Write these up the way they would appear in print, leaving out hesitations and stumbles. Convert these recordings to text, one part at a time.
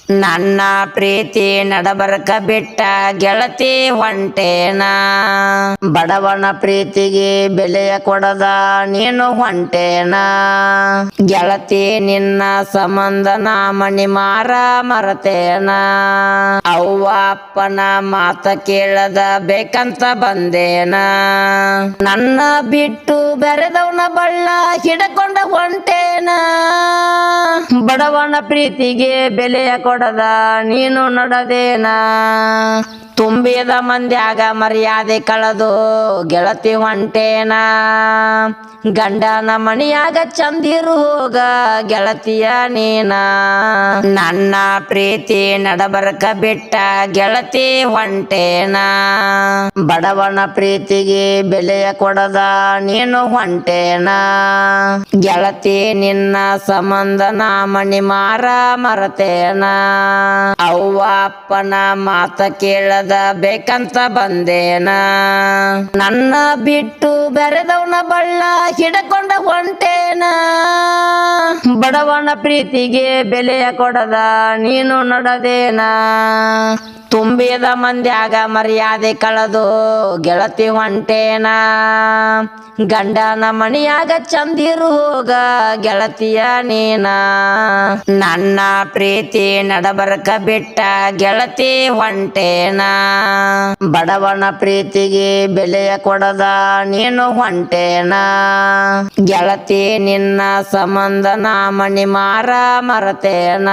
ನನ್ನ ಪ್ರೀತಿ ನಡಬರ್ಕ ಬಿಟ್ಟ ಗೆಳತಿ ಹೊಂಟೇನ. ಬಡವನ ಪ್ರೀತಿಗೆ ಬೆಲೆಯ ಕೊಡದ ನೀನು ಹೊಂಟೇನ. ಗೆಳತಿ ನಿನ್ನ ಸಂಬಂಧ ನಾ ಮಣಿ ಮಾರ ಮರತೇನ. ಅವ್ವ ಅಪ್ಪನ ಮಾತ ಕೇಳದ ಬೇಕಂತ ಬಂದೇನ. ನನ್ನ ಬಿಟ್ಟು ಬೆರೆದವನ ಬಳ್ಳ ಹಿಡಕೊಂಡ ಹೊಂಟೇನ. ಬಡವನ ಪ್ರೀತಿಗೆ ಬೆಲೆಯ ಕೊಡದ ನೀನು ನಡದೇನ. ತುಂಬಿದ ಮಂದ್ಯಾಗ ಮರ್ಯಾದೆ ಕಳೆದು ಗೆಳತಿ ಹೊಂಟೇನ. ಗಂಡನ ಮಣಿಯಾಗ ಚಂದಿರು ಹೋಗ ಗೆಳತಿಯ ನೀನ. ನನ್ನ ಪ್ರೀತಿ ನಡಬರ್ಕ ಬಿಟ್ಟ ಗೆಳತಿ ಹೊಂಟೇನ. ಬಡವನ ಪ್ರೀತಿಗೆ ಬೆಲೆಯ ಕೊಡದ ನೀನು ಹೊಂಟೇನ. ಗೆಳತಿ ನಿನ್ನ ಸಂಬಂಧ ನಾ ಮಣಿ ಮಾರ ಮರತೇನ. ಅವ್ವ ಅಪ್ಪನ ಮಾತ ಕೇಳದ ಬೇಕಂತ ಬಂದೇನ. ನನ್ನ ಬಿಟ್ಟು ಬೆರೆದವನ ಬಳ್ಳ ಹಿಡಕೊಂಡ ಹೊಂಟೇನ. ಬಡವನ ಪ್ರೀತಿಗೆ ಬೆಲೆಯ ಕೊಡದ ನೀನು ನಡದೇನ. ತುಂಬಿದ ಮಂದ್ಯಾಗ ಮರ್ಯಾದೆ ಕಳೆದು ಗೆಳತಿ ಹೊಂಟೇನ. ಗಂಡನ ಮಣಿಯಾಗ ಚಂದಿರು ಹೋಗ ಗೆಳತಿಯ ನೀನ. ನನ್ನ ಪ್ರೀತಿ ನಡಬರ್ಕ ಬಿಟ್ಟ ಗೆಳತಿ ಹೊಂಟೇನ. ಬಡವನ ಪ್ರೀತಿಗೆ ಬೆಲೆಯ ಕೊಡದ ನೀನು ಹೊಂಟೇನ. ಗೆಳತಿ ನಿನ್ನ ಸಂಬಂಧ ನಾ ಮಣಿ ಮಾರ ಮರತೇನ.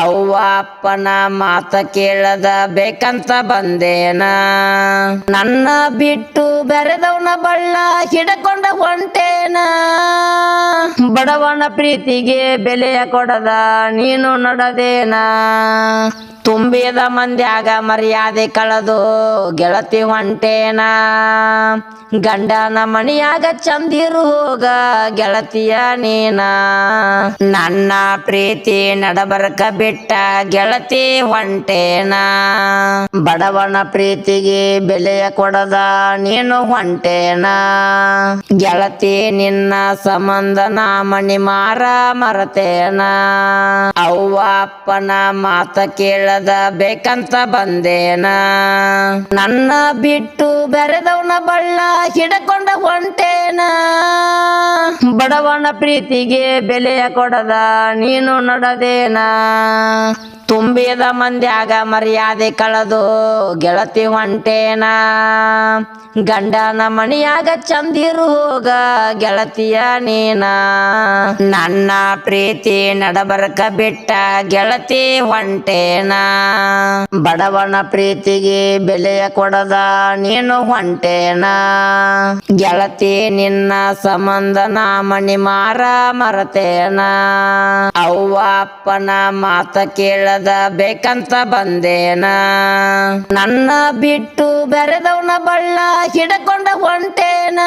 ಅವ್ವ ಅಪ್ಪನ ಮಾತ ಕೇಳದ ಬೇಕಂತ ಬಂದೇನ. ನನ್ನ ಬಿಟ್ಟು ಬೆರೆದವನ ಬಳ್ಳ ಹಿಡಕೊಂಡ ಹೊಂಟೇನ. ಬಡವನ ಪ್ರೀತಿಗೆ ಬೆಲೆಯ ಕೊಡದ ನೀನು ನಡದೇನ. ತುಂಬಿದ ಮಂದ್ಯಾಗ ಮರ್ಯಾದೆ ಕಳೆದು ಗೆಳತಿ ಹೊಂಟೇನ. ಗಂಡನ ಮಣಿಯಾಗ ಚಂದಿರು ಹೋಗ ಗೆಳತಿಯ ನೀನ. ನನ್ನ ಪ್ರೀತಿ ನಡಬರ್ಕ ಬಿಟ್ಟ ಗೆಳತಿ ಹೊಂಟೇನ. ಬಡವನ ಪ್ರೀತಿಗೆ ಬೆಲೆಯ ಕೊಡದ ನೀನು ಹೊಂಟೇನ. ಗೆಳತಿ ನಿನ್ನ ಸಂಬಂಧ ನಾ ಮಣಿ ಮಾರ ಮರತೇನ. ಅವ್ವ ಅಪ್ಪನ ಮಾತ ಕೇಳದ ಬೇಕಂತ ಬಂದೇನ. ನನ್ನ ಬಿಟ್ಟು ಬೆರೆದವನ ಬಳ್ಳ ಹಿಡಕೊಂಡ ಹೊಂಟೇನ. ಬಡವನ ಪ್ರೀತಿಗೆ ಬೆಲೆಯ ಕೊಡದ ನೀನು ನಡದೇನ. ತುಂಬಿದ ಮಂದ್ಯಾಗ ಮರ್ಯಾದೆ ಕಳೆದು ಗೆಳತಿ ಹೊಂಟೇನ. ಗಂಡನ ಮಣಿಯಾಗ ಚಂದಿರು ಹೋಗ ಗೆಳತಿಯ ನೀನ. ನನ್ನ ಪ್ರೀತಿ ನಡಬರ್ಕ ಬಿಟ್ಟ ಗೆಳತಿ ಹೊಂಟೇನ. ಬಡವನ ಪ್ರೀತಿಗೆ ಬೆಲೆಯ ಕೊಡದ ನೀನು ಹೊಂಟೇನ. ಗೆಳತಿ ನಿನ್ನ ಸಂಬಂಧ ನಾ ಮಣಿ ಮಾರ ಮರತೇನ. ಅವ್ವ ಅಪ್ಪನ ಮಾತ ಕೇಳದ ಬೇಕಂತ ಬಂದೇನ. ನನ್ನ ಬಿಟ್ಟು ಬೆರೆದವನ ಬಳ್ಳ ಹಿಡಕೊಂಡ ಹೊಂಟೇನ.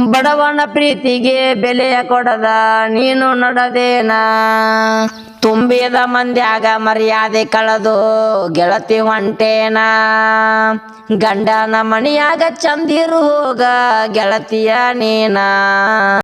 ಬಡವನ ಪ್ರೀತಿಗೆ ಬೆಲೆಯ ಕೊಡದ ನೀನು ನಡದೇನ. ತುಂಬಿದ ಮಂದ್ಯಾಗ ಮರ್ಯಾದೆ ಕಳೆದು ಗೆಳತಿ ಹೊಂಟೇನ. ಗಂಡನ ಮಣಿಯಾಗ ಚಂದಿರು ಹೋಗ ಗೆಳತಿಯ ನೀನ.